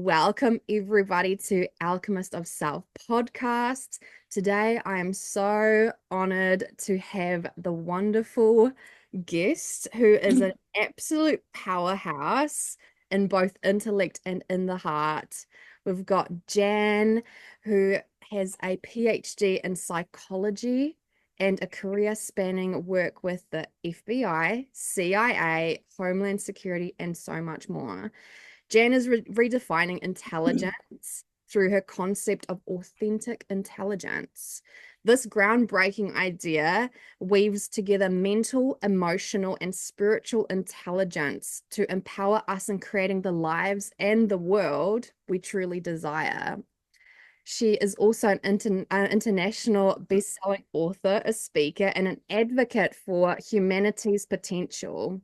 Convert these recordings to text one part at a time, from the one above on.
Welcome everybody to Alchemist of Self podcast. Today I am so honored to have the wonderful guest who is an absolute powerhouse in both intellect and in the heart. We've got Jan, who has a PhD in psychology and a career spanning work with the FBI, CIA, Homeland Security, and so much more. Jan is redefining intelligence through her concept of authentic intelligence. This groundbreaking idea weaves together mental, emotional, and spiritual intelligence to empower us in creating the lives and the world we truly desire. She is also an international best-selling author, a speaker, and an advocate for humanity's potential.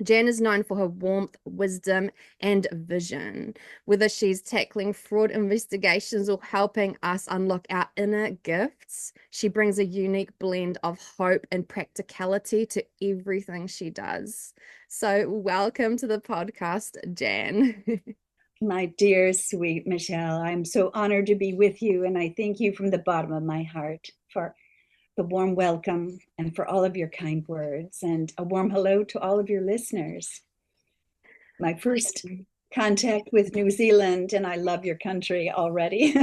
Jan is known for her warmth, wisdom, and vision. Whether she's tackling fraud investigations or helping us unlock our inner gifts, she brings a unique blend of hope and practicality to everything she does. So, welcome to the podcast, Jan. My dear, sweet Michelle, I'm so honored to be with you, and I thank you from the bottom of my heart for the warm welcome and for all of your kind words, and a warm hello to all of your listeners. My first contact with New Zealand, and I love your country already.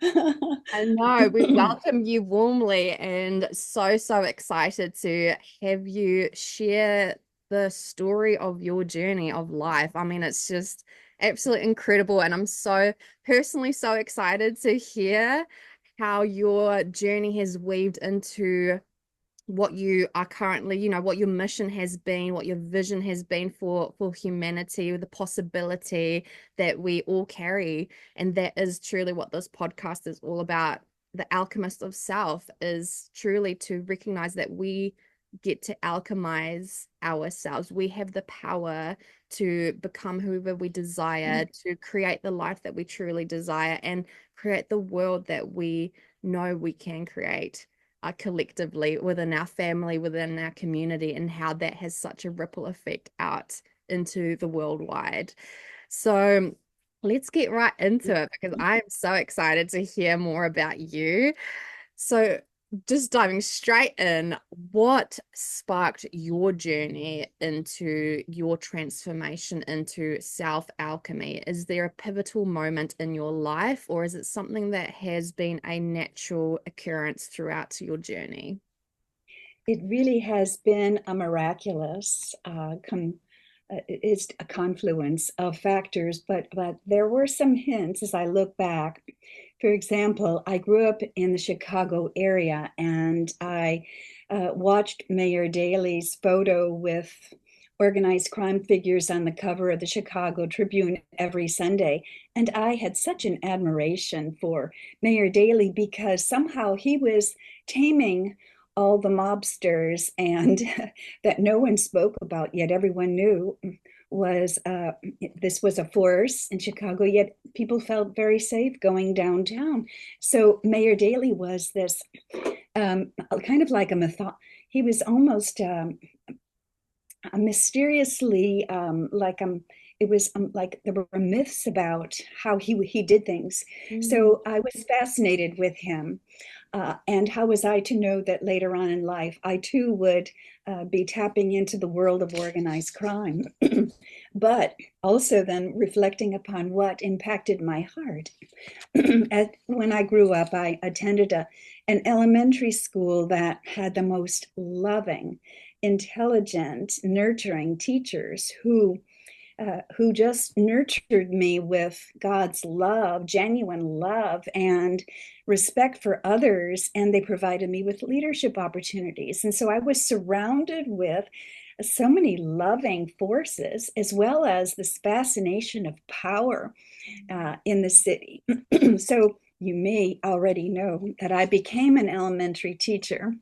I know we welcome you warmly and so excited to have you share the story of your journey of life. I mean, it's just absolutely incredible. And I'm so personally so excited to hear how your journey has weaved into what you are currently, what your mission has been, what your vision has been for humanity, the possibility that we all carry. And that is truly what this podcast is all about. The alchemist of self is truly to recognize that we get to alchemize ourselves. We have the power to become whoever we desire, to create the life that we truly desire, and create the world that we know we can create collectively within our family, within our community, and how that has such a ripple effect out into the worldwide. So let's get right into it because I am so excited to hear more about you. So just diving straight in, what sparked your journey into your transformation into self alchemy? Is there a pivotal moment in your life, or is it something that has been a natural occurrence throughout your journey? It really has been a miraculous it's a confluence of factors, but there were some hints as I look back. For example, I grew up in the Chicago area, and I watched Mayor Daley's photo with organized crime figures on the cover of the Chicago Tribune every Sunday. And I had such an admiration for Mayor Daley because somehow he was taming all the mobsters, and that no one spoke about, yet everyone knew was this was a force in Chicago, yet people felt very safe going downtown. So Mayor Daley was this kind of like a he was almost mysteriously it was like there were myths about how he did things. So I was fascinated with him. And how was I to know that later on in life, I too would be tapping into the world of organized crime, but also then reflecting upon what impacted my heart. When I grew up, I attended an elementary school that had the most loving, intelligent, nurturing teachers who just nurtured me with God's love, genuine love, and respect for others. And they provided me with leadership opportunities. And so I was surrounded with so many loving forces, as well as this fascination of power in the city. So you may already know that I became an elementary teacher,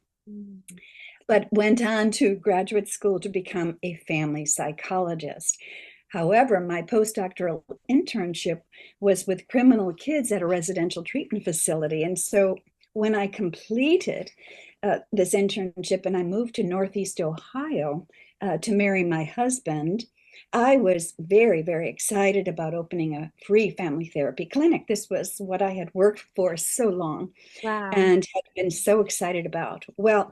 but went on to graduate school to become a family psychologist. However, my postdoctoral internship was with criminal kids at a residential treatment facility. And so when I completed this internship and I moved to Northeast Ohio to marry my husband, I was very, very excited about opening a free family therapy clinic. This was what I had worked for so long Wow. and had been so excited about. Well,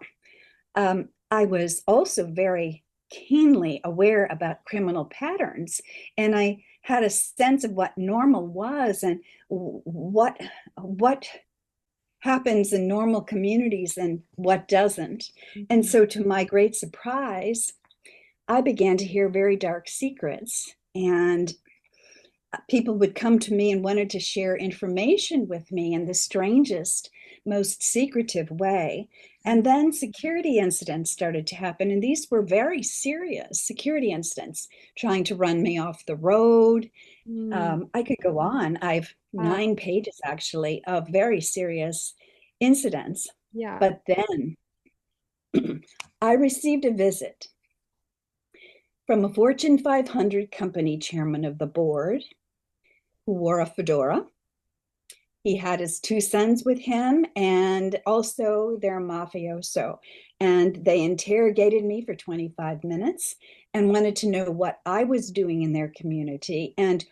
I was also very keenly aware about criminal patterns, and I had a sense of what normal was and what happens in normal communities and what doesn't. And Mhm. so, to my great surprise, I began to hear very dark secrets, and people would come to me and wanted to share information with me in the strangest, most secretive way. And then security incidents started to happen. And these were very serious security incidents, trying to run me off the road. Mm. I could go on. I've Wow. 9 pages actually of very serious incidents. Yeah. But then I received a visit from a Fortune 500 company chairman of the board who wore a fedora. He had his 2 sons with him and also their mafioso. And they interrogated me for 25 minutes and wanted to know what I was doing in their community and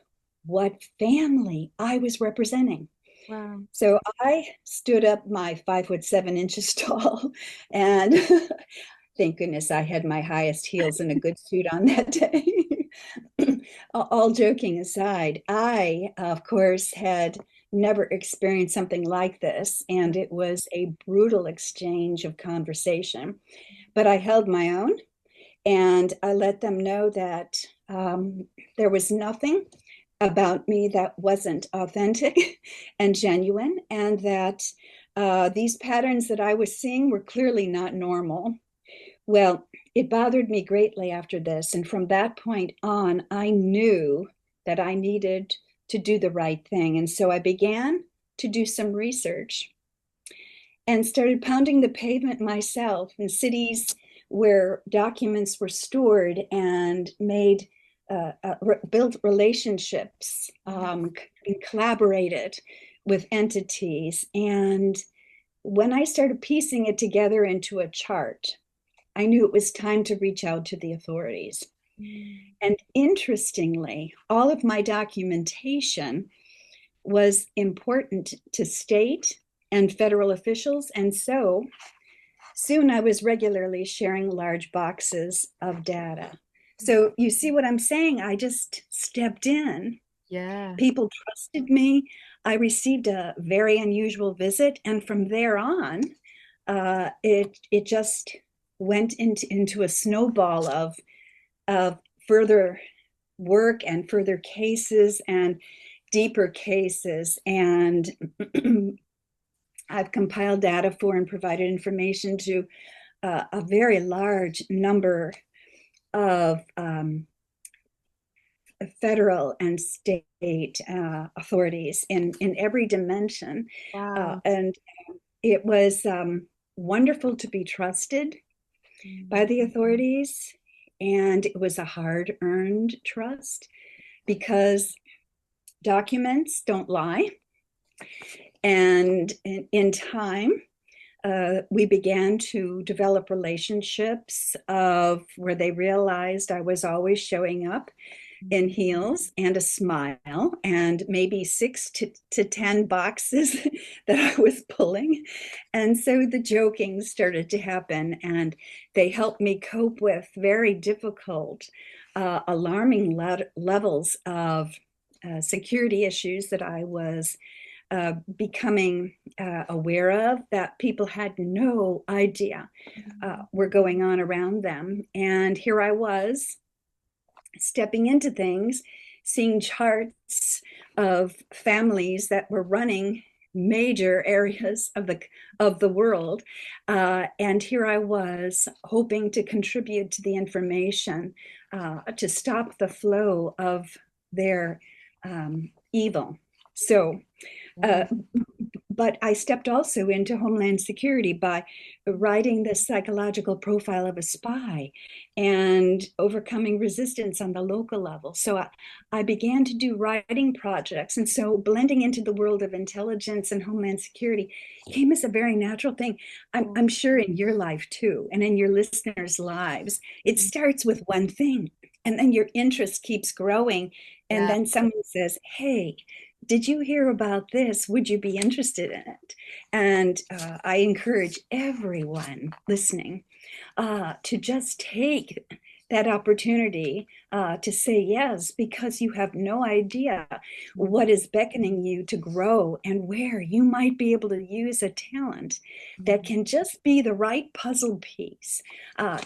what family I was representing. Wow. So I stood up my 5'7" tall, and thank goodness I had my highest heels and a good suit on that day. All joking aside, I, of course, had never experienced something like this, and it was a brutal exchange of conversation. But I held my own, and I let them know that there was nothing about me that wasn't authentic and genuine, and that these patterns that I was seeing were clearly not normal. Well, it bothered me greatly after this. And from that point on, I knew that I needed to do the right thing. And so I began to do some research and started pounding the pavement myself in cities where documents were stored and made built relationships, and collaborated with entities. And when I started piecing it together into a chart, I knew it was time to reach out to the authorities. Mm. And interestingly, all of my documentation was important to state and federal officials. And so soon I was regularly sharing large boxes of data. So you see what I'm saying? I just stepped in. Yeah. People trusted me. I received a very unusual visit. And from there on, it just went into a snowball of further work and further cases and deeper cases. And I've compiled data for and provided information to a very large number of federal and state authorities in every dimension. Wow. And it was wonderful to be trusted by Mm. the authorities. And it was a hard earned trust because documents don't lie. And in time, we began to develop relationships of where they realized I was always showing up in heels and a smile and maybe 6 to 10 boxes that I was pulling. And so the joking started to happen, and they helped me cope with very difficult, alarming levels of security issues that I was becoming aware of that people had no idea were going on around them. And here I was stepping into things, seeing charts of families that were running major areas of the world, and here I was hoping to contribute to the information to stop the flow of their evil. So uh, Mm. but I stepped also into Homeland Security by writing the psychological profile of a spy and overcoming resistance on the local level. So I began to do writing projects. And so blending into the world of intelligence and Homeland Security came as a very natural thing. Yeah. I'm sure in your life too, and in your listeners' lives, it starts with one thing, and then your interest keeps growing. And Yeah. then someone says, hey, did you hear about this? Would you be interested in it? And I encourage everyone listening to just take that opportunity to say yes, because you have no idea what is beckoning you to grow and where you might be able to use a talent that Mhm. can just be the right puzzle piece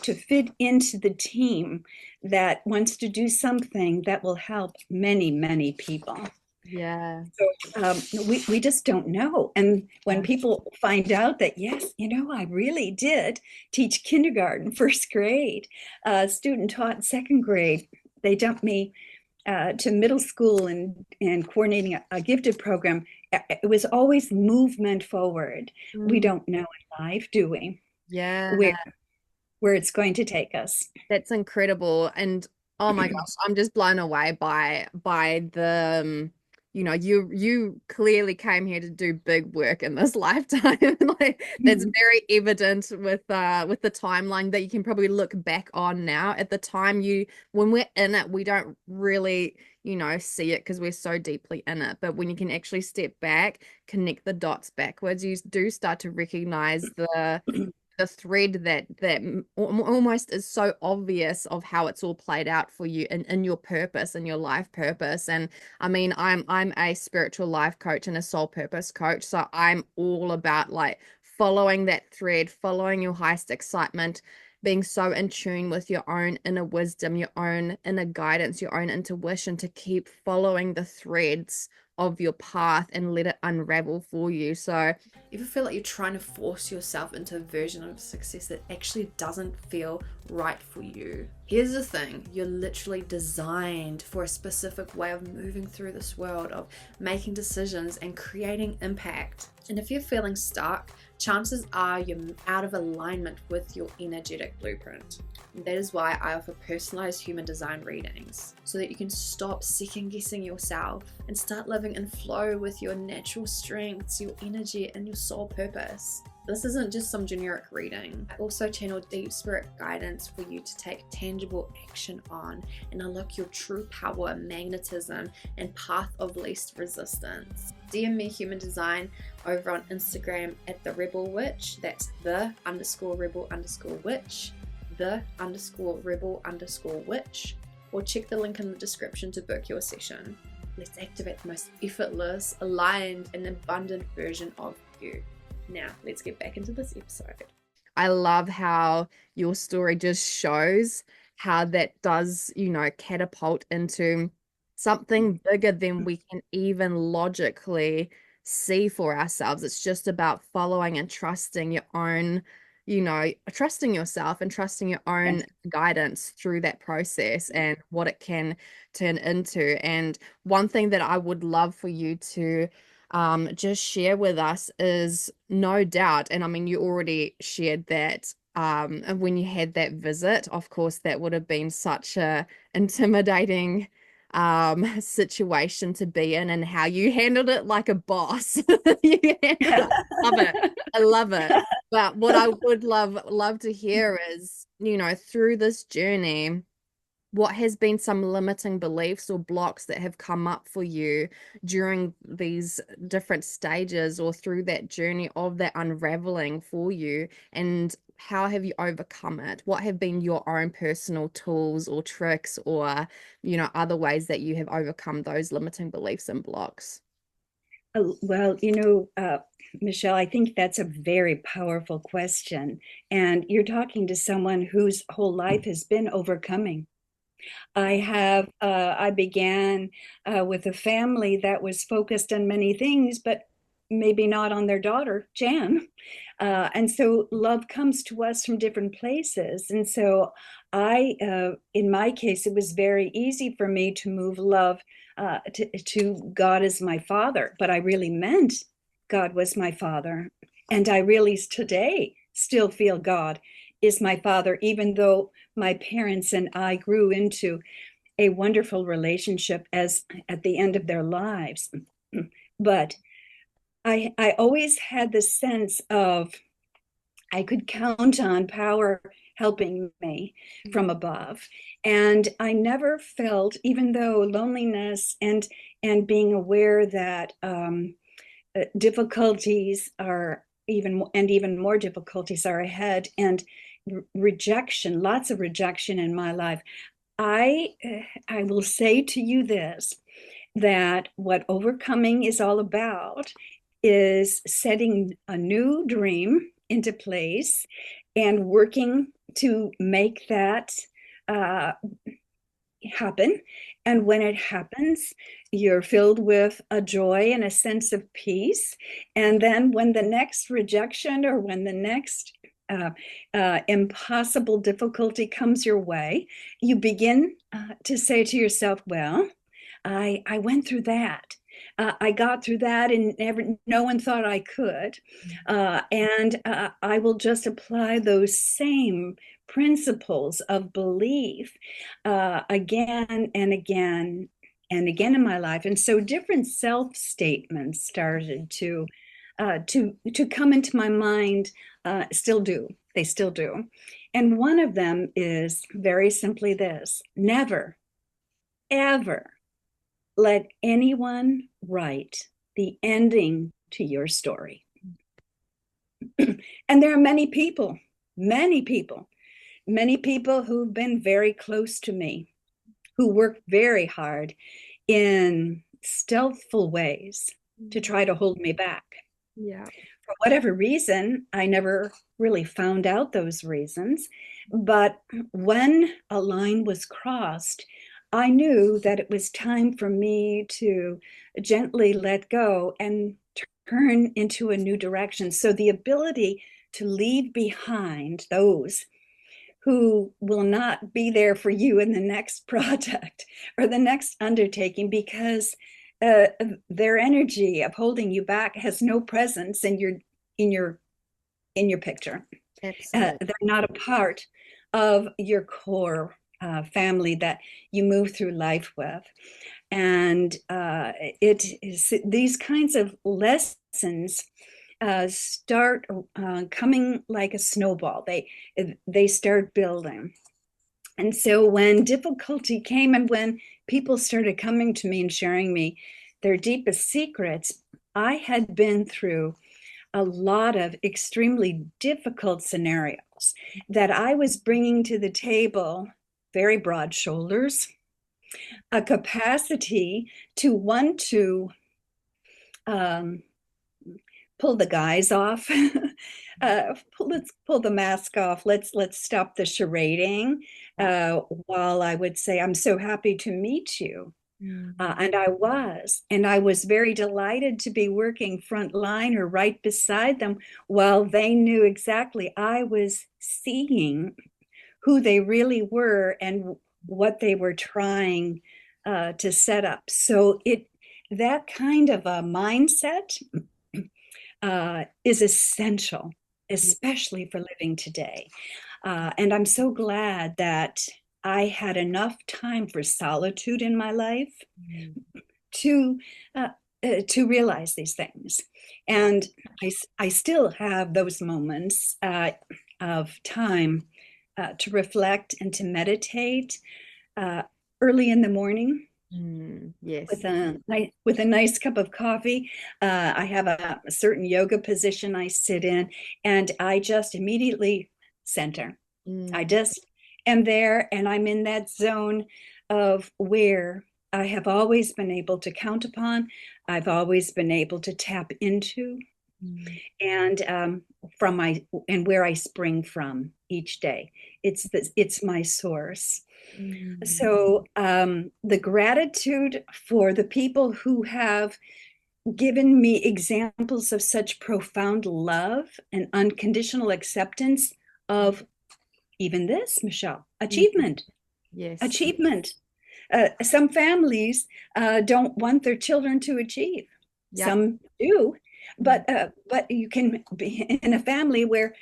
to fit into the team that wants to do something that will help many, many people. Yeah. So we just don't know. And when Yeah. people find out that, yes, I really did teach kindergarten, first grade, student taught second grade, they dumped me to middle school and coordinating a gifted program. It was always movement forward. We Mm. don't know in life, do we, Yeah. where it's going to take us. That's incredible. And oh my gosh, I'm just blown away by the you clearly came here to do big work in this lifetime. Like that's very evident with the timeline that you can probably look back on now. At the time when we're in it, we don't really, see it because we're so deeply in it. But when you can actually step back, connect the dots backwards, you do start to recognize the thread that almost is so obvious of how it's all played out for you in your purpose and your life purpose. And I mean, I'm a spiritual life coach and a soul purpose coach, so I'm all about like following that thread, following your highest excitement, being so in tune with your own inner wisdom, your own inner guidance, your own intuition, to keep following the threads of your path and let it unravel for you. So if you feel like you're trying to force yourself into a version of success that actually doesn't feel right for you, here's the thing: you're literally designed for a specific way of moving through this world, of making decisions and creating impact. And if you're feeling stuck, chances are you're out of alignment with your energetic blueprint. And that is why I offer personalized human design readings, so that you can stop second guessing yourself and start living in flow with your natural strengths, your energy, and your soul purpose. This isn't just some generic reading. I also channel deep spirit guidance for you to take tangible action on and unlock your true power, magnetism, and path of least resistance. DM me human design over on Instagram at the Rebel Witch. That's the_rebel_witch, the_rebel_witch, or check the link in the description to book your session. Let's activate the most effortless, aligned, and abundant version of you. Now, let's get back into this episode. I love how your story just shows how that does, catapult into something bigger than we can even logically see for ourselves. It's just about following and trusting your own, trusting yourself and trusting your own Yes. guidance through that process and what it can turn into. And one thing that I would love for you to just share with us is, no doubt, and I mean, you already shared that when you had that visit, of course, that would have been such a intimidating situation to be in, and how you handled it like a boss. You handled it. Love it. I love it. But what I would love to hear is, through this journey, what has been some limiting beliefs or blocks that have come up for you during these different stages or through that journey of that unraveling for you, and how have you overcome it? What have been your own personal tools or tricks or, other ways that you have overcome those limiting beliefs and blocks? Well, Michelle, I think that's a very powerful question. And you're talking to someone whose whole life has been overcoming. I began with a family that was focused on many things, but maybe not on their daughter, Jan. And so love comes to us from different places. And so in my case, it was very easy for me to move love to God as my father, but I really meant God was my father. And I really today still feel God is my father, even though my parents and I grew into a wonderful relationship as at the end of their lives. But I always had the sense of I could count on power helping me from above. And I never felt, even though loneliness and being aware that difficulties are even more difficulties are ahead, and rejection, lots of rejection in my life. I will say to you this, that what overcoming is all about is setting a new dream into place and working to make that uh, happen. And when it happens, you're filled with a joy and a sense of peace. And then when the next rejection or when the next impossible difficulty comes your way, you begin to say to yourself, well, I went through that. I got through that, and no one thought I could. And I will just apply those same principles of belief again and again and again in my life. And so different self statements started to come into my mind. Still do. They still do. And one of them is very simply this: never, ever let anyone write the ending to your story. And there are many people, many people who've been very close to me, who work very hard in stealthful ways to try to hold me back. Yeah. For whatever reason, I never really found out those reasons. But when a line was crossed, I knew that it was time for me to gently let go and turn into a new direction. So the ability to leave behind those who will not be there for you in the next project or the next undertaking, because their energy of holding you back has no presence in your in your picture. Absolutely. They're not a part of your core family that you move through life with. And it is these kinds of lessons start coming like a snowball. They start building. And so when difficulty came, and when people started coming to me and sharing me their deepest secrets, I had been through a lot of extremely difficult scenarios that I was bringing to the table: very broad shoulders, a capacity to want to um, pull the guys off. Let's pull the mask off. Let's stop the charading. While I would say, I'm so happy to meet you. And I was very delighted to be working front line or right beside them, while they knew exactly I was seeing who they really were and what they were trying to set up. So that kind of a mindset is essential, especially for living today. And I'm so glad that I had enough time for solitude in my life to uh, to realize these things. And I still have those moments of time to reflect and to meditate early in the morning. Yes. With a nice cup of coffee. I have a certain yoga position I sit in, and I just immediately center. I just am there, and I'm in that zone of where I have always been able to count upon. I've always been able to tap into, and where I spring from each day. It's my source. So the gratitude for the people who have given me examples of such profound love and unconditional acceptance of even this, Michelle, achievement. Yes. Achievement. Some families don't want their children to achieve. Yep. Some do, but you can be in a family where,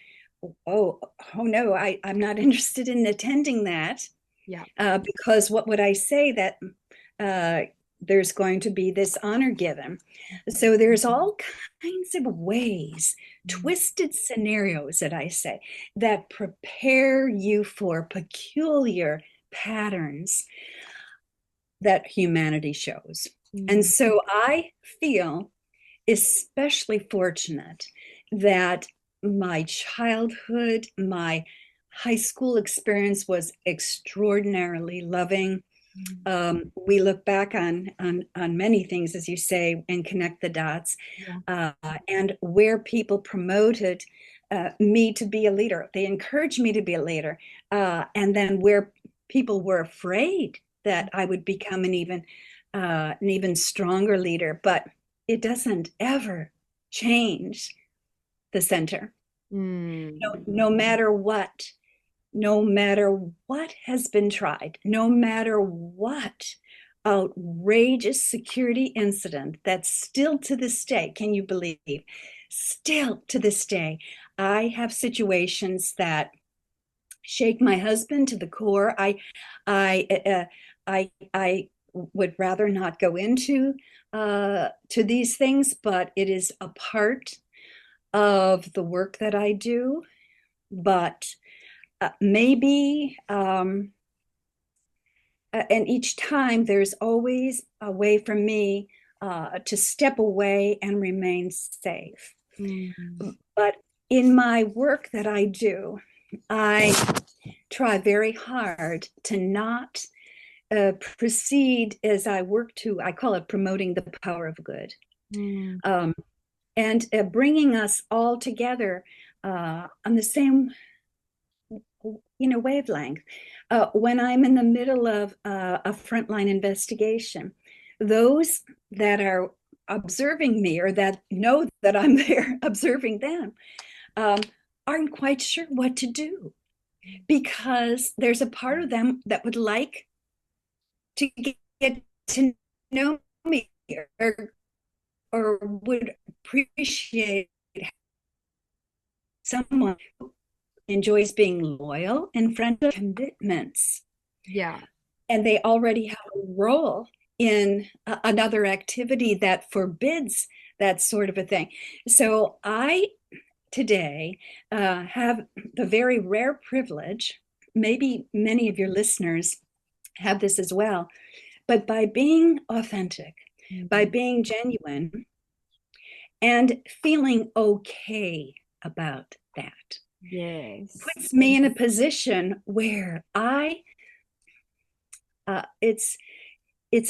oh no, I'm not interested in attending that. Yeah. Because what would I say that there's going to be this honor given? So there's all kinds of ways Mm. twisted scenarios that I say that prepare you for peculiar patterns that humanity shows. And Mm. so I feel especially fortunate that my childhood, my high school experience was extraordinarily loving. Mm. We look back on many things, as you say, and connect the dots, Yeah. uh, and where people promoted me to be a leader, they encouraged me to be a leader, and then where people were afraid that I would become an even stronger leader, but it doesn't ever change the center. No, Mm. no matter what has been tried, no matter what outrageous security incident that still to this day, can you believe, still to this day, I have situations that shake my husband to the core. I would rather not go into to these things, but it is a part of the work that I do. But maybe, and each time there's always a way for me to step away and remain safe. Mm. But in my work that I do, I try very hard to not proceed as I work to, I call it promoting the power of good. Mm. Um, and bringing us all together on the same wavelength. When I'm in the middle of a frontline investigation, those that are observing me or that know that I'm there observing them um, aren't quite sure what to do because there's a part of them that would like to get to know me or, or would appreciate someone who enjoys being loyal and friendly commitments. Yeah. And they already have a role in another activity that forbids that sort of a thing. So I today have the very rare privilege, maybe many of your listeners have this as well, but by being authentic, by Mm. being genuine, and feeling okay about that Yes. puts me in a position where it's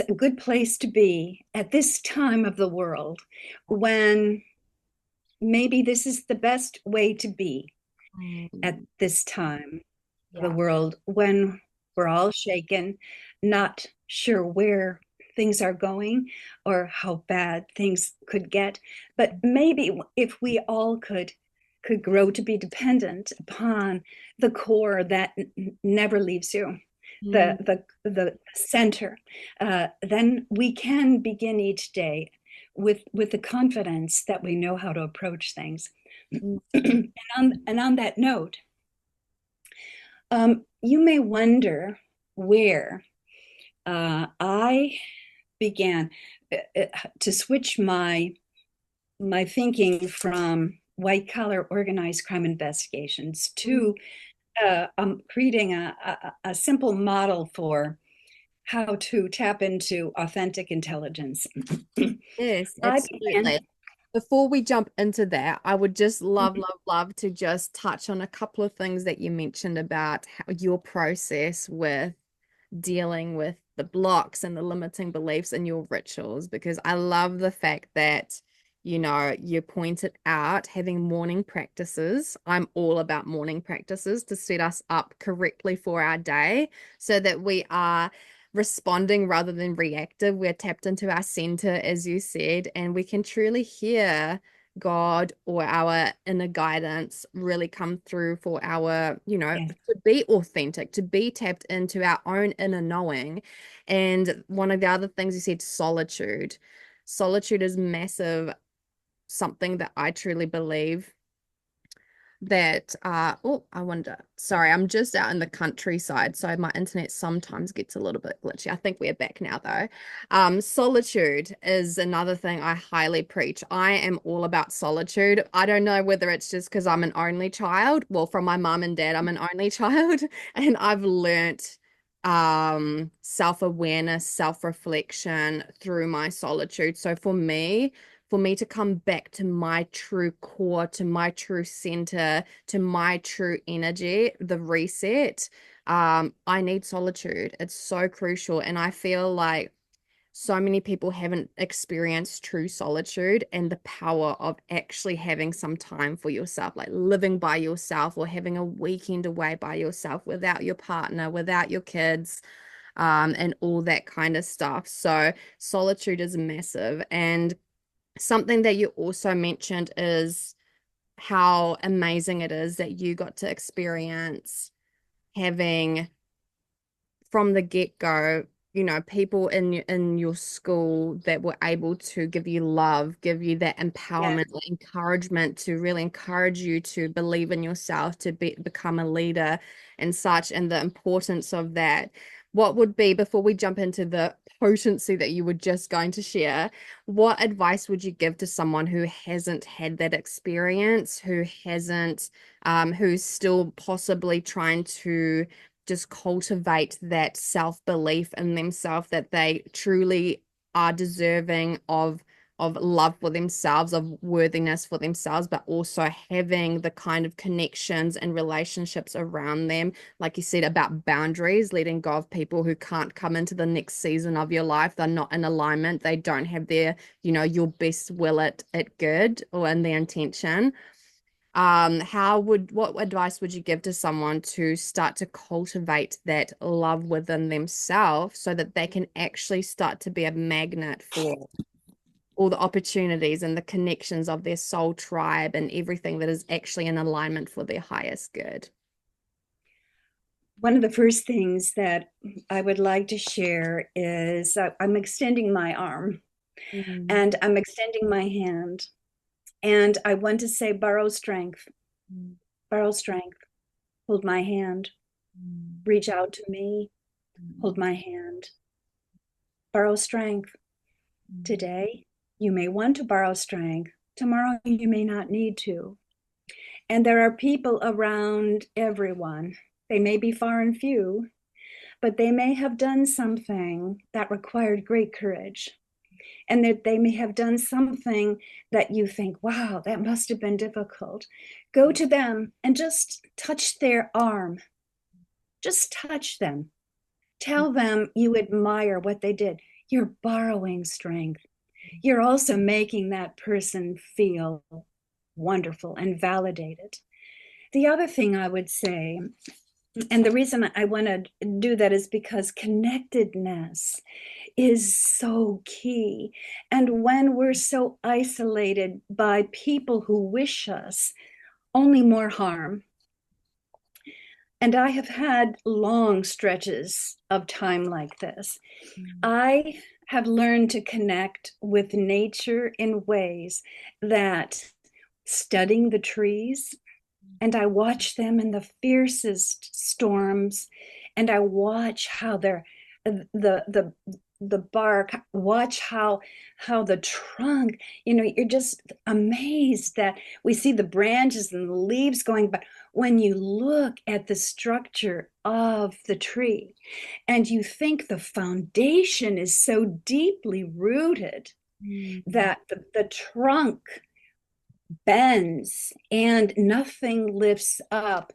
a good place to be at this time of the world when maybe this is the best way to be at Mm. this time of the Yeah. world when we're all shaken, not sure where things are going or how bad things could get. But maybe if we all could grow to be dependent upon the core that never leaves you, Mm. the center, then we can begin each day with the confidence that we know how to approach things. Mm. And on that note, you may wonder where I began to switch my thinking from white collar organized crime investigations Mm. to creating a simple model for how to tap into authentic intelligence. Yes, I absolutely. began. Before we jump into that, I would just love, Mhm. love, love to just touch on a couple of things that you mentioned about how your process with dealing with the blocks and the limiting beliefs in your rituals, because I love the fact that, you pointed out having morning practices. I'm all about morning practices to set us up correctly for our day so that we are responding rather than reactive. We're tapped into our center, as you said, and we can truly hear God or our inner guidance really come through for our, Yes, to be authentic, to be tapped into our own inner knowing. And one of the other things you said, solitude. Solitude is massive, something that I truly believe that oh, I wonder. Sorry, I'm just out in the countryside, so my internet sometimes gets a little bit glitchy. I think we're back now though. Solitude is another thing I highly preach. I am all about solitude. I don't know whether it's just because I'm an only child. Well, from my mom and dad, I'm an only child, and I've learnt self-awareness, self-reflection through my solitude. So for me to come back to my true core, to my true center, to my true energy, the reset, I need solitude. It's so crucial. And I feel like so many people haven't experienced true solitude and the power of actually having some time for yourself, like living by yourself or having a weekend away by yourself without your partner, without your kids, and all that kind of stuff. So solitude is massive. And something that you also mentioned is how amazing it is that you got to experience having from the get-go, you know, people in your school that were able to give you love, give you that Yes. empowerment, encouragement to really encourage you to believe in yourself, to become a leader and such, and the importance of that. What would be, before we jump into the potency that you were just going to share, what advice would you give to someone who hasn't had that experience, who hasn't, who's still possibly trying to just cultivate that self-belief in themselves that they truly are deserving of love for themselves, of worthiness for themselves, but also having the kind of connections and relationships around them, like you said, about boundaries, letting go of people who can't come into the next season of your life. They're not in alignment. They don't have their, you know, your best will at good or in their intention. What advice would you give to someone to start to cultivate that love within themselves so that they can actually start to be a magnet for all the opportunities and the connections of their soul tribe and everything that is actually in alignment for their highest good? One of the first things that I would like to share is I'm extending my arm Mm, and I'm extending my hand. And I want to say, mm, borrow strength, hold my hand, mm, reach out to me, mm, hold my hand, borrow strength. mm, Today, you may want to borrow strength. Tomorrow, you may not need to. And there are people around everyone. They may be far and few, but they may have done something that required great courage. And that they may have done something that you think, wow, that must have been difficult. Go to them and just touch their arm. Just touch them. Tell them you admire what they did. You're borrowing strength. You're also making that person feel wonderful and validated. The other thing I would say, and the reason I want to do that is because connectedness is so key. And when we're so isolated by people who wish us only more harm, and I have had long stretches of time like this, mm, I have learned to connect with nature in ways that studying the trees, and I watch them in the fiercest storms, and I watch how they're the the bark, watch how the trunk, you know, you're just amazed that we see the branches and the leaves going, but when you look at the structure of the tree and you think the foundation is so deeply rooted mm. that the trunk bends and nothing lifts up.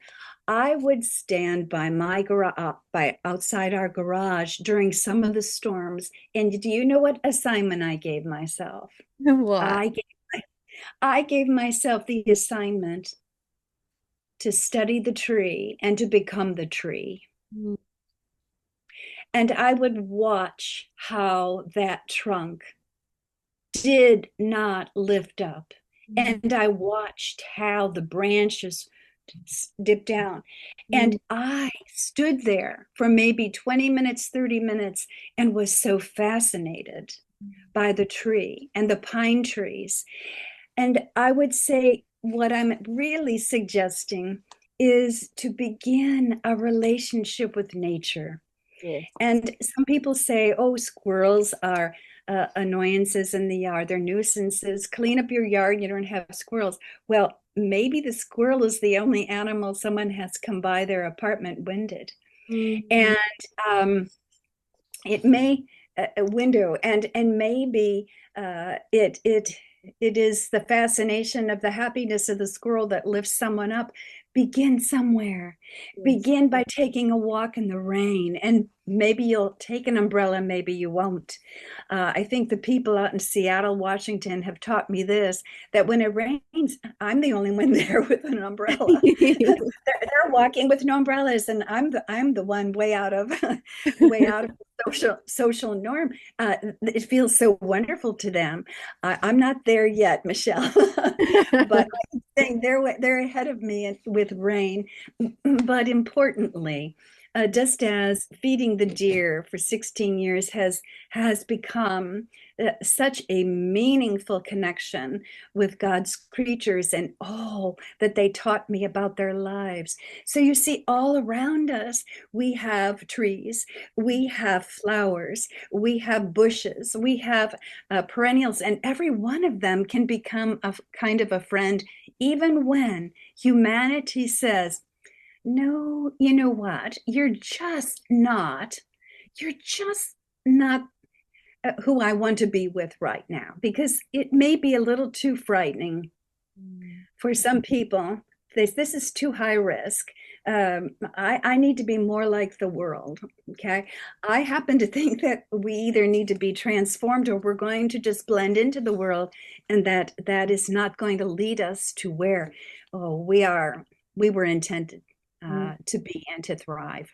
I would stand by my garage, by outside our garage during some of the storms. And do you know what assignment I gave myself? What? I gave, I gave myself the assignment to study the tree and to become the tree. Mm, And I would watch how that trunk did not lift up. mm, And I watched how the branches dipped down. mm, And I stood there for maybe 20 minutes, 30 minutes, and was so fascinated by the tree and the pine trees. And I would say, what I'm really suggesting is to begin a relationship with nature. Yes. And some people say, oh, squirrels are annoyances in the yard, they're nuisances. Clean up your yard, you don't have squirrels. Well, maybe the squirrel is the only animal someone has come by their apartment winded. Mm. And it may a window and maybe it is the fascination of the happiness of the squirrel that lifts someone up. Begin somewhere. Yes. Begin by taking a walk in the rain, and maybe you'll take an umbrella, maybe you won't. I think the people out in Seattle, Washington have taught me this, that when it rains, I'm the only one there with an umbrella. They're walking with no umbrellas, and I'm the one way out of way out of social norm. It feels so wonderful to them. I'm not there yet, Michelle, but I'm saying they're ahead of me with rain. But importantly, just as feeding the deer for 16 years has become such a meaningful connection with God's creatures and all that they taught me about their lives. So you see, all around us, we have trees, we have flowers, we have bushes, we have perennials, and every one of them can become a kind of a friend, even when humanity says, no, you know what? You're just not who I want to be with right now, because it may be a little too frightening for some people. This is too high risk. I need to be more like the world. Okay. I happen to think that we either need to be transformed or we're going to just blend into the world, and that is not going to lead us to where we were intended to be and to thrive.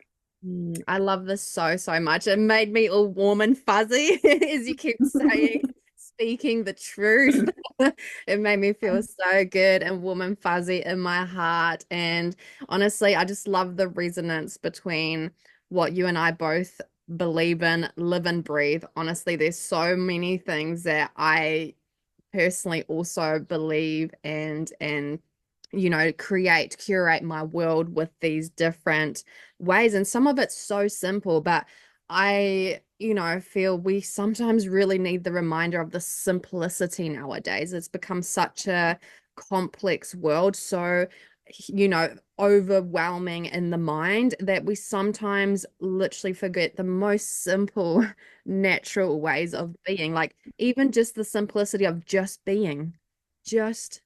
I love this so, so much. It made me all warm and fuzzy as you kept saying, speaking the truth. It made me feel so good and warm and fuzzy in my heart. And honestly, I just love the resonance between what you and I both believe in, live and breathe. Honestly, there's so many things that I personally also believe and curate my world with these different ways, and some of it's so simple, but I feel we sometimes really need the reminder of the simplicity nowadays. It's become such a complex world, so overwhelming in the mind, that we sometimes literally forget the most simple natural ways of being, like even just the simplicity of just Just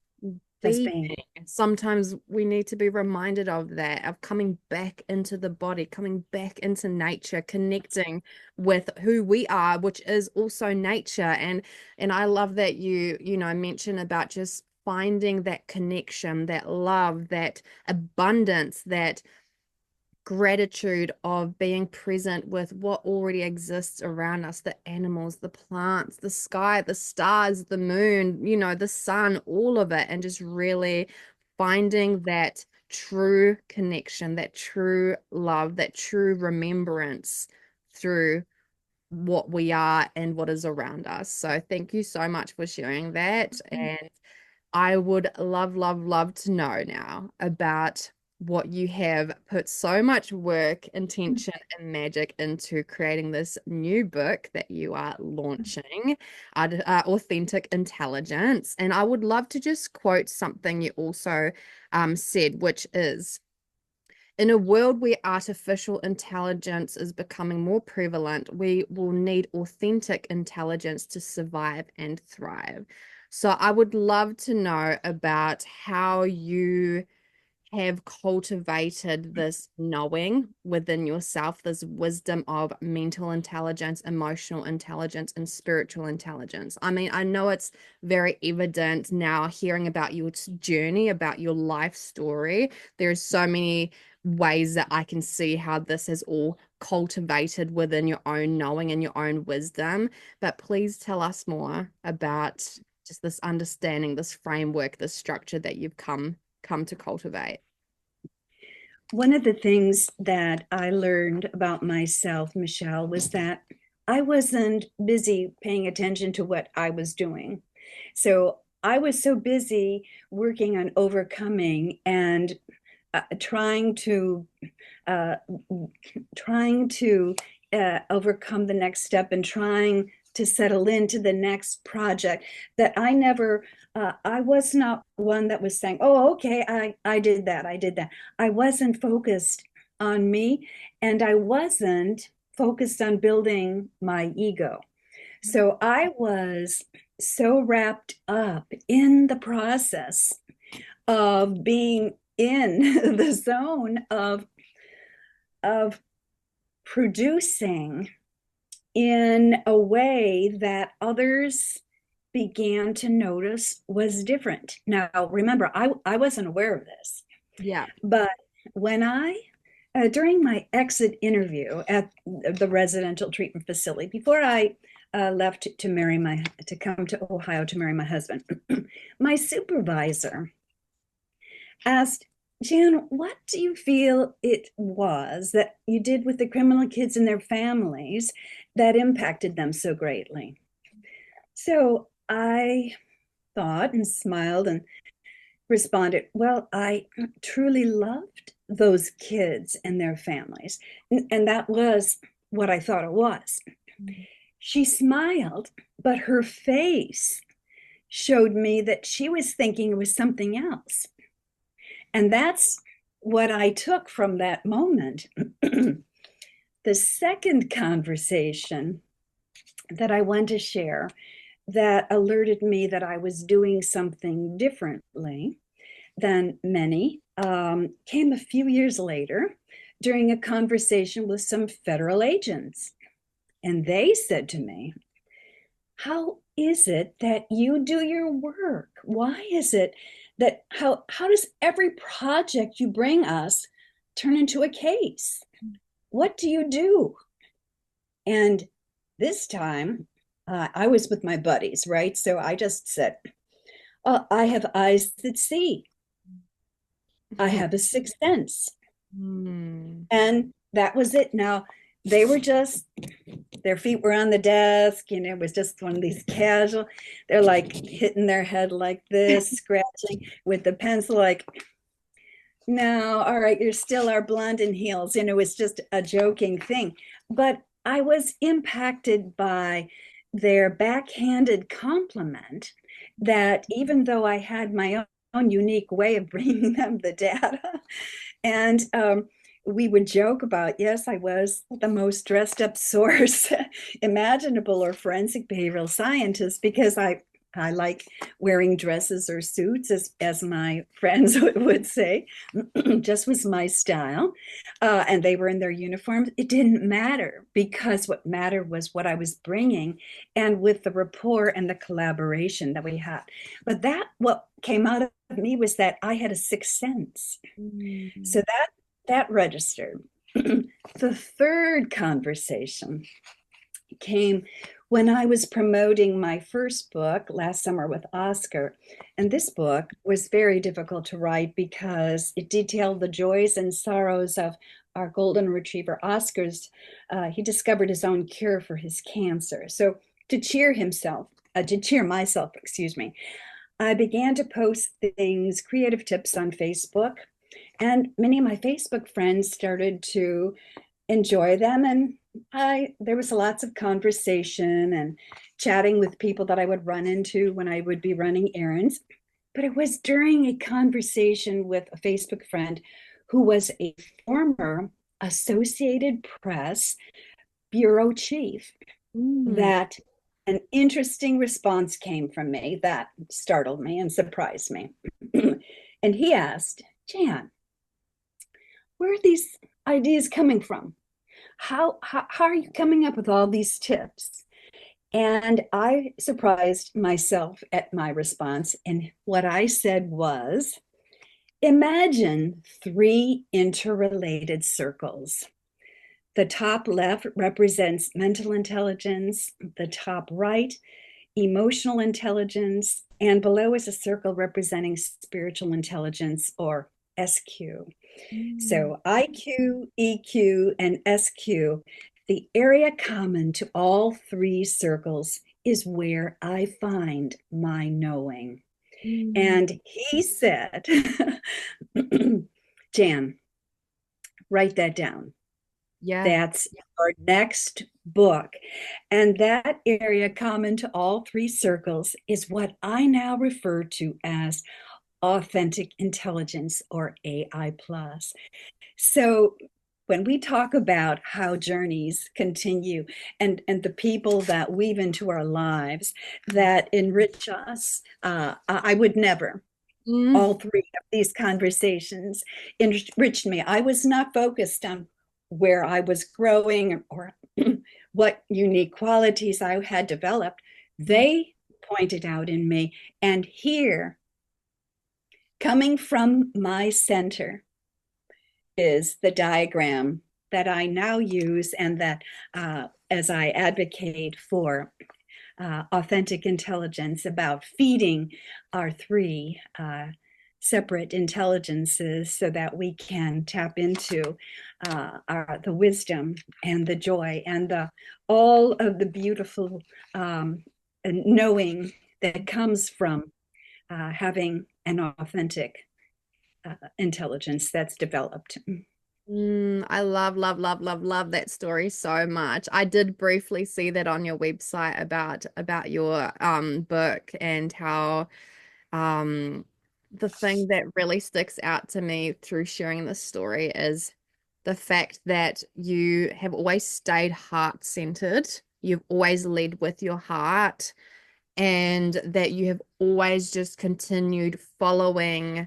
being. being. Sometimes we need to be reminded of that, of coming back into the body, coming back into nature, connecting with who we are, which is also nature. And I love that you mention about just finding that connection, that love, that abundance, that gratitude of being present with what already exists around us, the animals, the plants, the sky, the stars, the moon, the sun, all of it, and just really finding that true connection, that true love, that true remembrance through what we are and what is around us. So thank you so much for sharing that. And I would love, love, love to know now about what you have put so much work, intention, and magic into creating this new book that you are launching, Authentic Intelligence. And I would love to just quote something you also said, which is, in a world where artificial intelligence is becoming more prevalent, we will need authentic intelligence to survive and thrive. So I would love to know about how you have cultivated this knowing within yourself, this wisdom of mental intelligence, emotional intelligence, and spiritual intelligence. I mean, I know it's very evident now hearing about your journey, about your life story. There's so many ways that I can see how this has all cultivated within your own knowing and your own wisdom. But please tell us more about just this understanding, this framework, this structure that you've come to cultivate. One of the things that I learned about myself, Michelle, was that I wasn't busy paying attention to what I was doing. So I was so busy working on overcoming and trying to uh, trying to overcome the next step and trying to settle into the next project that I was not one that was saying, oh, okay, I did that. I did that. I wasn't focused on me, and I wasn't focused on building my ego. So I was so wrapped up in the process of being in the zone of producing in a way that others began to notice was different. Now, remember, I wasn't aware of this, Yeah. but when during my exit interview at the residential treatment facility, before I left to come to Ohio to marry my husband, my supervisor asked, Jan, what do you feel it was that you did with the criminal kids and their families that impacted them so greatly? So I thought and smiled and responded, well, I truly loved those kids and their families. And that was what I thought it was. She smiled, but her face showed me that she was thinking it was something else. And that's what I took from that moment. The second conversation that I want to share that alerted me that I was doing something differently than many came a few years later during a conversation with some federal agents. And they said to me, how is it that you do your work? Why is it that how does every project you bring us turn into a case? What do you do? And this time I was with my buddies, right? So I just said, oh, I have eyes that see. I have a sixth sense. Mm. And that was it. Now, they were just, their feet were on the desk, it was just one of these casual, they're like hitting their head like this, scratching with the pencil, like, no, all right, you're still our blonde in heels. It was just a joking thing. But I was impacted by their backhanded compliment that even though I had my own unique way of bringing them the data, and we would joke about, yes, I was the most dressed up source imaginable, or forensic behavioral scientist, because I like wearing dresses or suits, as my friends would say. Just was my style. And they were in their uniforms. It didn't matter, because what mattered was what I was bringing, and with the rapport and the collaboration that we had. But what came out of me was that I had a sixth sense. Mm. So that registered. The third conversation came when I was promoting my first book last summer with Oscar. And this book was very difficult to write because it detailed the joys and sorrows of our golden retriever, Oscar's. He discovered his own cure for his cancer. So to cheer myself, excuse me, I began to post things, creative tips on Facebook. And many of my Facebook friends started to enjoy them. And there was lots of conversation and chatting with people that I would run into when I would be running errands. But it was during a conversation with a Facebook friend who was a former Associated Press bureau chief Mm. that an interesting response came from me that startled me and surprised me. And he asked, Jan, where are these ideas coming from? How are you coming up with all these tips? And I surprised myself at my response. And what I said was, imagine three interrelated circles. The top left represents mental intelligence, the top right, emotional intelligence, and below is a circle representing spiritual intelligence, or SQ. Mm. So IQ, EQ, and SQ, the area common to all three circles is where I find my knowing. Mm. And he said, Jan, write that down. Yeah. That's our next book. And that area common to all three circles is what I now refer to as authentic intelligence, or AI plus. So when we talk about how journeys continue, and the people that weave into our lives that enrich us, I would never, Mm. all three of these conversations enriched me. I was not focused on where I was growing or what unique qualities I had developed. They pointed out in me. And here, coming from my center, is the diagram that I now use, and that as I advocate for authentic intelligence, about feeding our three separate intelligences so that we can tap into the wisdom and the joy and all of the beautiful knowing that comes from having an authentic intelligence that's developed. I love, love, love, love, love that story so much. I did briefly see that on your website about your book, and how um the thing that really sticks out to me through sharing this story is the fact that you have always stayed heart-centered. You've always led with your heart, and that you have always just continued following,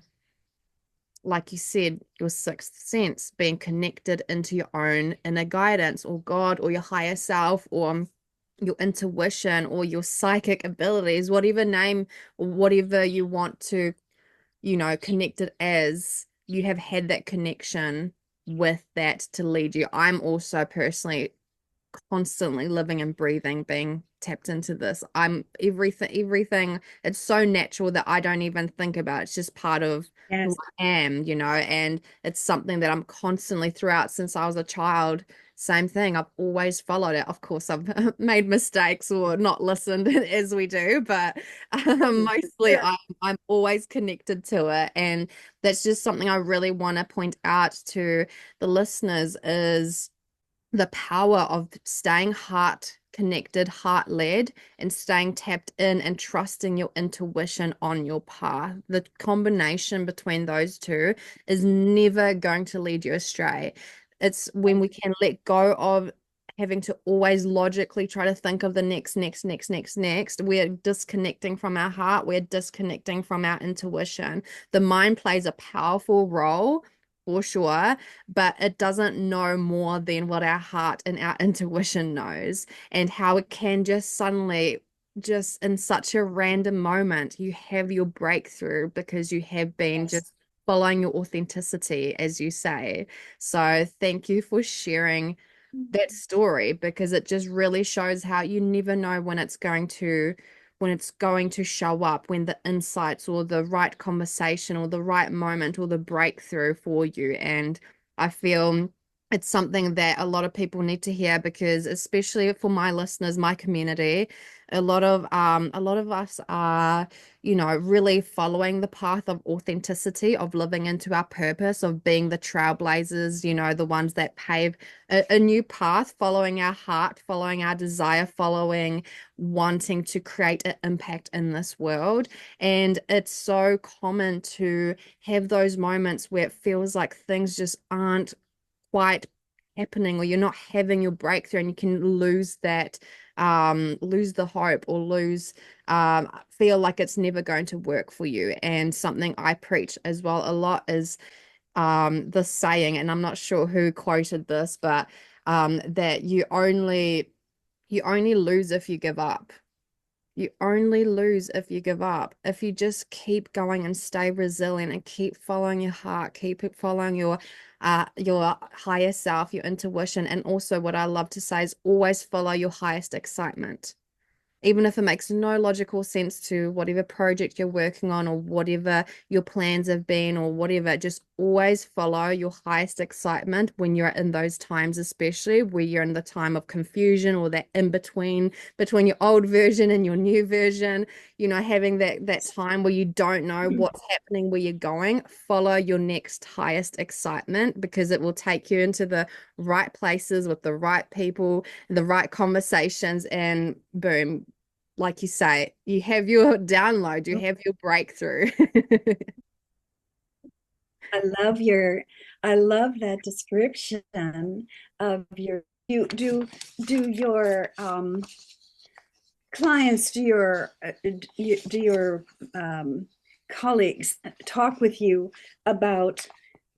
like you said, your sixth sense, being connected into your own inner guidance, or God, or your higher self, or your intuition, or your psychic abilities, whatever name, or whatever you want to, connect it as. You have had that connection with that to lead you. I'm also personally constantly living and breathing, being tapped into this. I'm everything. It's so natural that I don't even think about it. It's just part of who Yes. I am, and it's something that I'm constantly throughout since I was a child. Same thing. I've always followed it. Of course, I've made mistakes or not listened as we do, but mostly Sure. I'm always connected to it, and that's just something I really want to point out to the listeners is the power of staying heart connected, heart led, and staying tapped in and trusting your intuition on your path. The combination between those two is never going to lead you astray. It's when we can let go of having to always logically try to think of the next. We're disconnecting from our heart, we're disconnecting from our intuition. The mind plays a powerful role for sure, but it doesn't know more than what our heart and our intuition knows, and how it can just suddenly, just in such a random moment, you have your breakthrough because you have been Yes. just following your authenticity, as you say. So thank you for sharing that story, because it just really shows how you never know when it's going to show up, when the insights or the right conversation or the right moment or the breakthrough for you. And I feel it's something that a lot of people need to hear, because especially for my listeners, my community, a lot of us are, really following the path of authenticity, of living into our purpose, of being the trailblazers, the ones that pave a new path, following our heart, following our desire, following wanting to create an impact in this world. And it's so common to have those moments where it feels like things just aren't quite happening, or you're not having your breakthrough, and you can lose the hope, or feel like it's never going to work for you. And something I preach as well a lot is the saying, and I'm not sure who quoted this, but that you only lose if you give up. You only lose if you give up. If you just keep going and stay resilient and keep following your heart, keep it following your higher self, your intuition, and also what I love to say is always follow your highest excitement. even if it makes no logical sense to whatever project you're working on or whatever your plans have been or whatever, just always follow your highest excitement when you're in those times, especially where you're in the time of confusion or that in between your old version and your new version, having that time where you don't know what's happening, where you're going. Follow your next highest excitement, because it will take you into the right places with the right people, the right conversations, and boom, like you say, you have your download, you have your breakthrough. I love your, I love that description of your, do your clients, do your colleagues talk with you about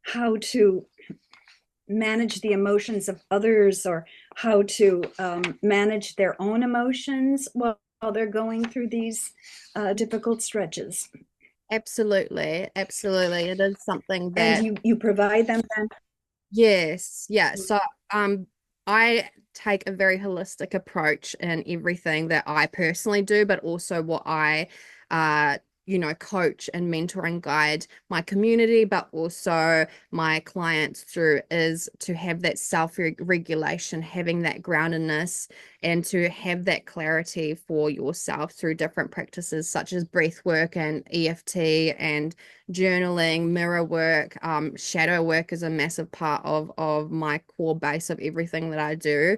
how to manage the emotions of others, or how to manage their own emotions while they're going through these difficult stretches? Absolutely, absolutely. It is something And that, you provide them then? yes, yeah. So I take a very holistic approach in everything that I personally do, but also what I uh coach and mentor and guide my community, but also my clients through, is to have that self-regulation, having that groundedness, and to have that clarity for yourself through different practices such as breath work and EFT and journaling, mirror work, shadow work is a massive part of my core base of everything that I do.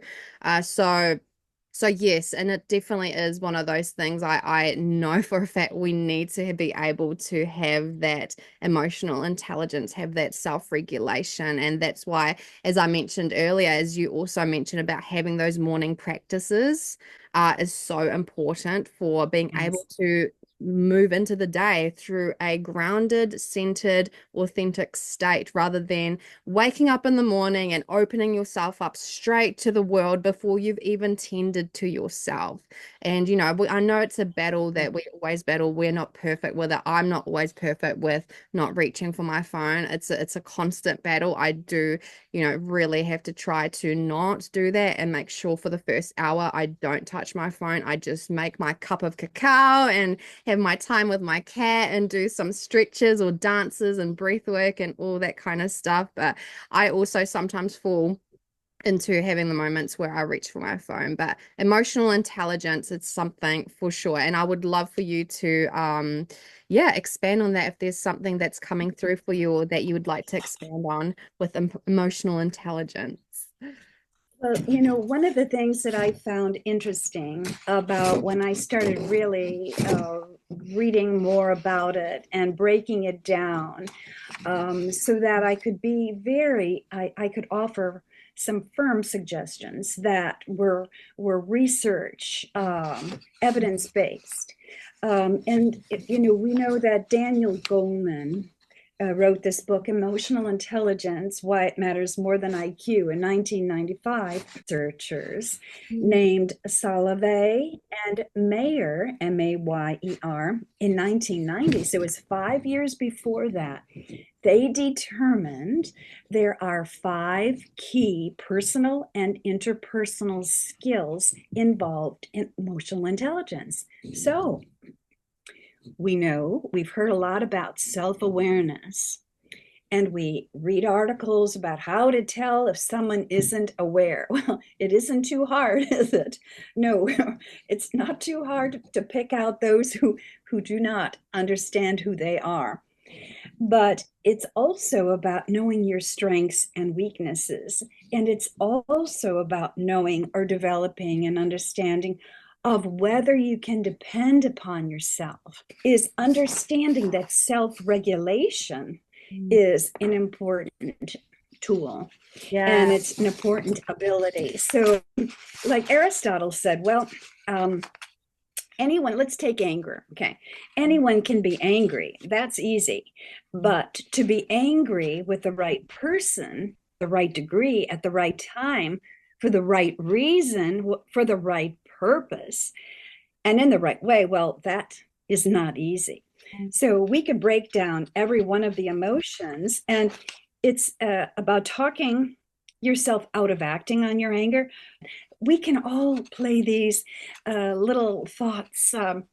So yes, and it definitely is one of those things I know for a fact we need to be able to have that emotional intelligence, have that self-regulation. And that's why, as I mentioned earlier, as you also mentioned about having those morning practices, is so important for being able Yes. to move into the day through a grounded, centered, authentic state, rather than waking up in the morning and opening yourself up straight to the world before you've even tended to yourself. And, I know it's a battle that we always battle. We're not perfect with it. I'm not always perfect with not reaching for my phone. It's a constant battle. I do, really have to try to not do that and make sure for the first hour I don't touch my phone. I just make my cup of cacao and have my time with my cat and do some stretches or dances and breath work and all that kind of stuff. But I also sometimes fall into having the moments where I reach for my phone. But emotional intelligence, it's something for sure. And I would love for you to yeah, expand on that if there's something that's coming through for you or that you would like to expand on with emotional intelligence. Well, one of the things that I found interesting about when I started really reading more about it and breaking it down, so that I could I could offer some firm suggestions that were research, evidence based. And we know that Daniel Goleman wrote this book, Emotional Intelligence, Why It Matters More Than IQ, in 1995. Researchers Mm. named Salovey and Mayer, Mayer, in 1990. So it was 5 years before that. They determined there are 5 key personal and interpersonal skills involved in emotional intelligence. So we know, we've heard a lot about self awareness, and we read articles about how to tell if someone isn't aware. Well, it isn't too hard, is it? No, it's not too hard to pick out those who do not understand who they are. But it's also about knowing your strengths and weaknesses. And it's also about knowing or developing an understanding of whether you can depend upon yourself, is understanding that self-regulation Mm. is an important tool, and Yeah. it's an important ability. So, like Aristotle said, well, anyone, let's take anger. Okay. Anyone can be angry. That's easy. Mm. But to be angry with the right person, the right degree, at the right time, for the right reason, for the right purpose, and in the right way, well, that is not easy. So we could break down every one of the emotions, and it's about talking yourself out of acting on your anger. we can all play these little thoughts and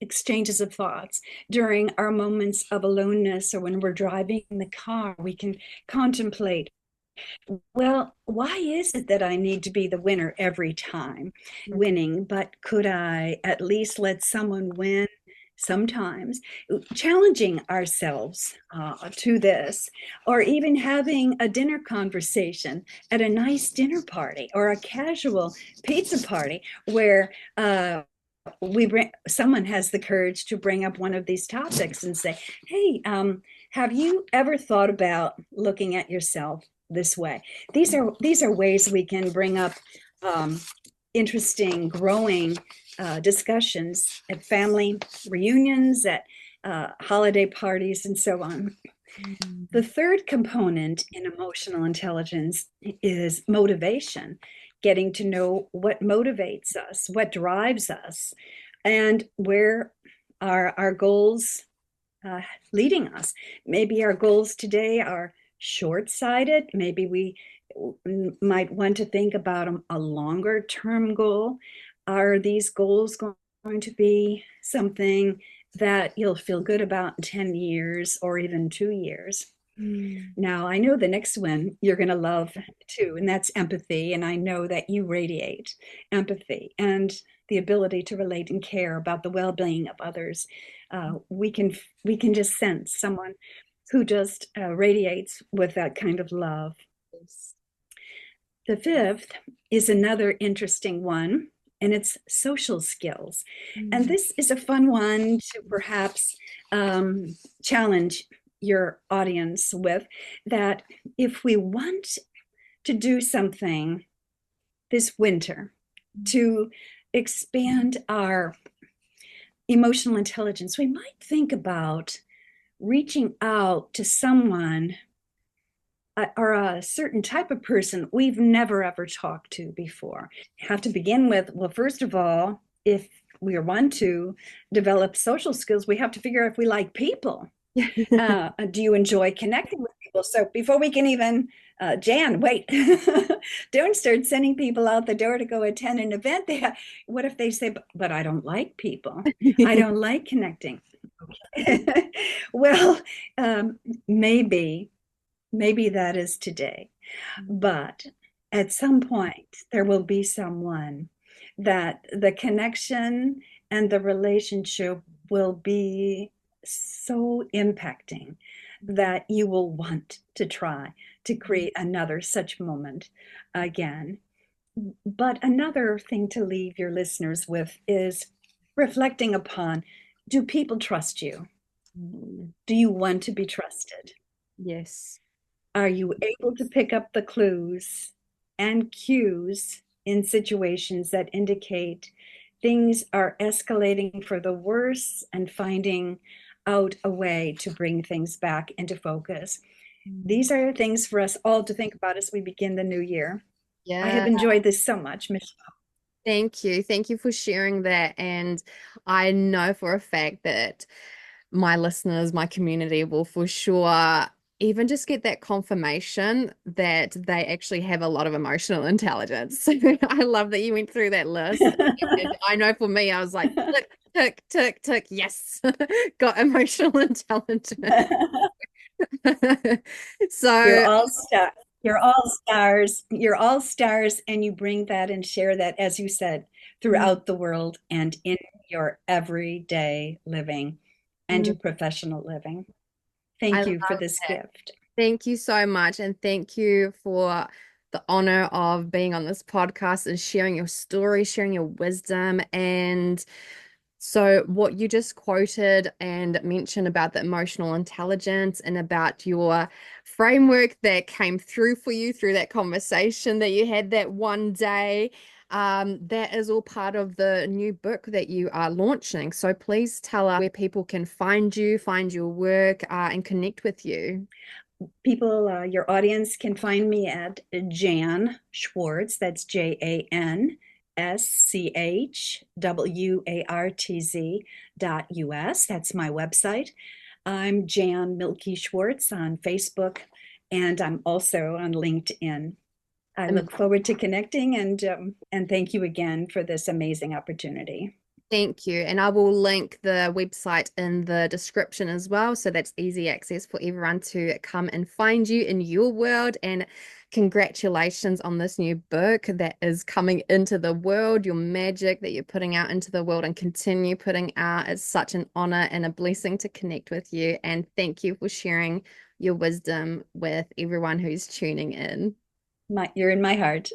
exchanges of thoughts during our moments of aloneness, or when we're driving the car. We can contemplate, well, why is it that I need to be the winner every time, winning? But could I at least let someone win sometimes? Challenging ourselves to this, or even having a dinner conversation at a nice dinner party or a casual pizza party where someone has the courage to bring up one of these topics and say, hey, have you ever thought about looking at yourself this way? These are ways we can bring up interesting, growing discussions at family reunions, at holiday parties, and so on. The third component in emotional intelligence is motivation, getting to know what motivates us, what drives us, and where are our goals leading us. Maybe our goals today are short-sighted. Maybe we might want to think about a longer term goal. Are these goals going to be something that you'll feel good about in 10 years or even 2 years? Now, I know the next one you're going to love too, and that's empathy. And I know that you radiate empathy and the ability to relate and care about the well-being of others. We can just sense someone who just radiates with that kind of love. The fifth is another interesting one, and it's social skills. And this is a fun one to perhaps challenge your audience with, that if we want to do something this winter to expand our emotional intelligence, we might think about reaching out to someone or a certain type of person we've never ever talked to before. You have to begin with, well, first of all, if we want to develop social skills, we have to figure out if we like people. Do you enjoy connecting with people? So before we can even, Jan, wait, don't start sending people out the door to go attend an event. What if they say, but I don't like people. I don't like connecting. Well, maybe that is today, but at some point there will be someone that the connection and the relationship will be so impacting that you will want to try to create another such moment again. But another thing to leave your listeners with is reflecting upon, do people trust you? Do you want to be trusted? Yes. Are you able to pick up the clues and cues in situations that indicate things are escalating for the worse, and finding out a way to bring things back into focus? These are things for us all to think about as we begin the new year. I have Yeah. enjoyed this so much, Michelle. Thank you. Thank you for sharing that. And I know for a fact that my listeners, my community will for sure even just get that confirmation that they actually have a lot of emotional intelligence. I love that you went through that list. And I know for me, I was like, tick, tick, tick, tick, yes, got emotional intelligence. You're So, all stars. You're all stars. You're all stars, and you bring that and share that, as you said, mm, throughout the world and in your everyday living and mm, your professional living. I Thank love you for this that. gift. Thank you so much. And thank you for the honor of being on this podcast and sharing your story, sharing your wisdom. And so, what you just quoted and mentioned about the emotional intelligence and about your framework that came through for you through that conversation that you had that one day, that is all part of the new book that you are launching. So, please tell us where people can find you, find your work, and connect with you. People, your audience can find me at Jan Shwartz. That's JanSchwartz.us. That's my website. I'm Jan Milky Schwartz on Facebook, and I'm also on LinkedIn. I look forward to connecting and thank you again for this amazing opportunity. Thank you. And I will link the website in the description as well. So that's easy access for everyone to come and find you in your world. And congratulations on this new book that is coming into the world, your magic that you're putting out into the world and continue putting out. It's such an honor and a blessing to connect with you. And thank you for sharing your wisdom with everyone who's tuning in. You're in my heart.